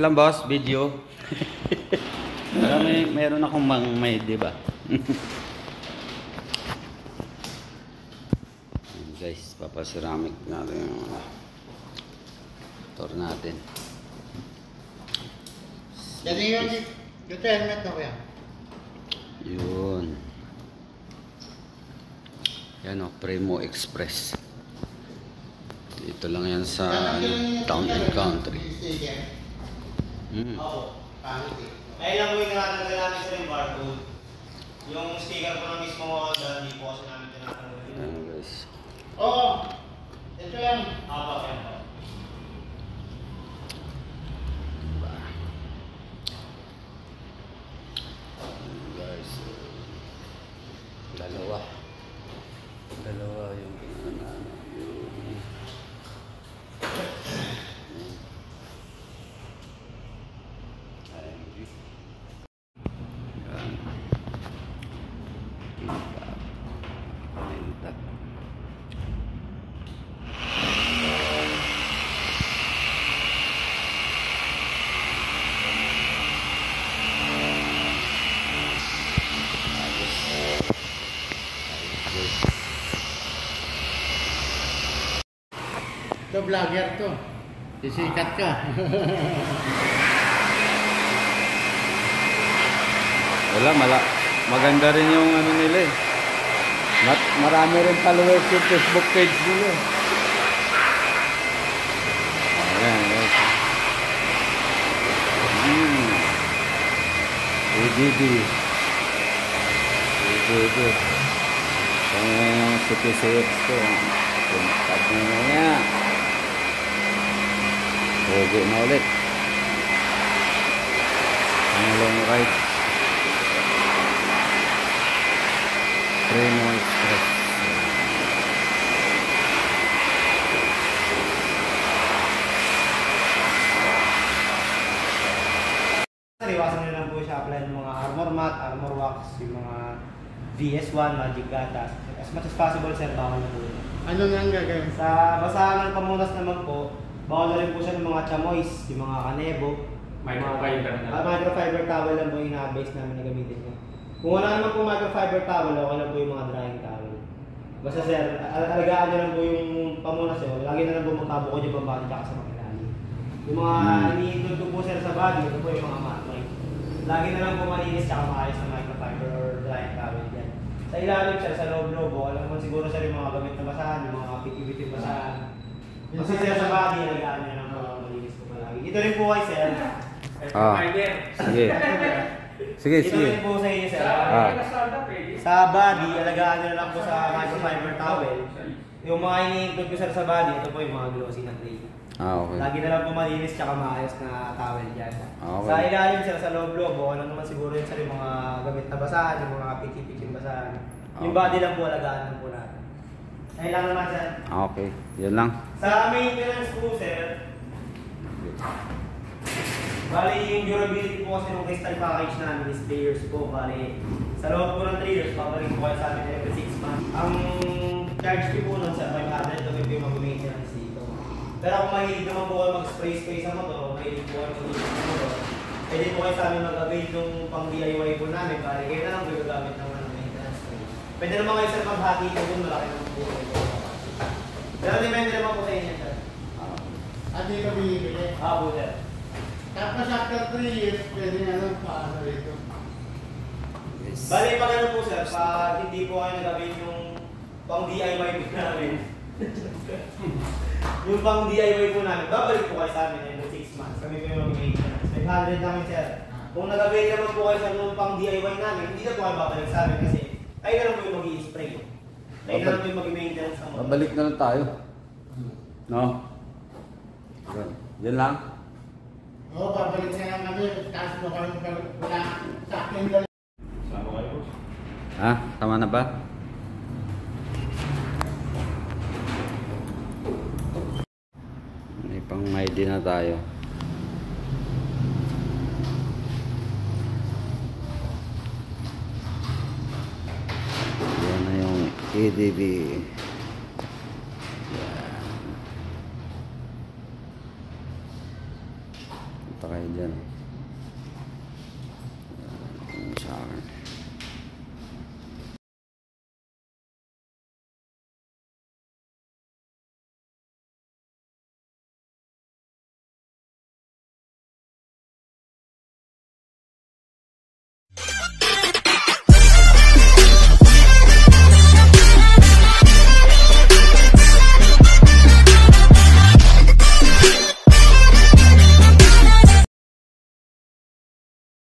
lang boss, video. Para meron akong may, di ba? Guys, papaceramic natin yung motor natin. Jadi yung helmet na kuya. Yun. Yan o, Primo Express. Dito lang yan sa Town and Country. Oo, pangit eh. Kaya lang po yung tinatanggal namin sa yung barcode. Yung sticker po ng mismo Honda, hindi po kasi namin tinatanggal yun. Ayan guys. Oo. Ito yan. Apo, yan po. Diba? Ayan guys. Dalawa yung Ito vlogger to. Sisikat ka. Wala, maganda rin yung ano nila eh. Marami rin followers yung Facebook page nila eh. Ayan, guys. ADD. Kaya yung CPCX ko. Puntad nyo nga. Hugo na ulit. Ang long ride. Primo Express. Iwasan nyo lang po siya apply ng mga armor mat, armor wax, yung mga VS1, magic gatas. As much as possible sir, bawal na po yun. Ano nga ang gagawin? Sa basahan ng pamunas naman po, bawal na rin po siya ng mga chamois, yung mga kanebo. Microfiber na. Microfiber towel lang po yung ina-base namin na gamitin niya. Kung wala naman po microfiber towel, okay lang po yung mga drying towel. Basta sir, alagaan nyo lang po yung pamunas yun. Lagi na lang po magkabukod yung pambati tsaka sa makilali. Yung mga ini-include ko po sir sa body, ito po yung mga mat. Lagi na lang po malinis tsaka maayos na microfiber or drying towel yan. Sa ilalim sir, sa loob-loob, alam mo siguro sir yung mga gamit na basahan, yung mga piti-piti basahan. Kasi sir sa body, alagaan nyo lang po malinis po palagi. Ito rin po kay sir. Sige. Ito rin po sa inyo sir. Sa body, alagaan nyo lang po sa microfiber towel. Yung mga ini-include ko sir sa body, ito po yung mga glossy na tray. Okay. Lagi na lang po malinis tsaka maayos na towel dyan. Okay. Sa ilalim sir, sa loob-loob, ano naman siguro yun sir yung mga gamit na basahan, yung mga piki-piking basahan. Yung body lang po, alagaan lang po natin. Ayun lang naman sir. Okay, yun lang. Sa maintenance po sir, bali yung durability po kasi ng crystal package namin is 3 years po. Bali, sa loob po ng 3 years, babalik po kayo sa amin every 6 months. Ang charge fee po nun sir, 500 to yung mag-maintenance dito. Pero kung mahilig naman po kayo mag-spray sa motor, mahilig po kayo mag-spray sa motor, pwede po kayo sa amin mag-avail yung pang DIY po namin, bali kayo na lang po gagamit ng maintenance spray. Pwede naman kayo sir maghati po dun, malaki naman po kayo. Pero depende naman po sa inyo sir. At di ka bibili. Po sir. Tapos after 3 years, pwede nga lang paano rito. Yes. Bali pag ano po sir, pag hindi po kayo nag-avail yung pang DIY po namin. Yung pang DIY po namin, babalik po kayo sa amin every 6 months. Kami po yung mag-maintenance. 500 namin sir. Kung nag-avail naman po kayo sa nung pang DIY namin, hindi na po kayo babalik sa amin kasi kayo na lang po yung mag-i-spray. Kayo na lang po yung mag-maintenance sa motor. Babalik na lang tayo. No? Yan lang. Oo, babalik na lang kami. Tapos mo kami wala sa akin galing. Sama kayo, boss. Ha? Tama na ba? May pang ID na tayo. Yan na yung ADB. pa kayo dyan. Sa akin.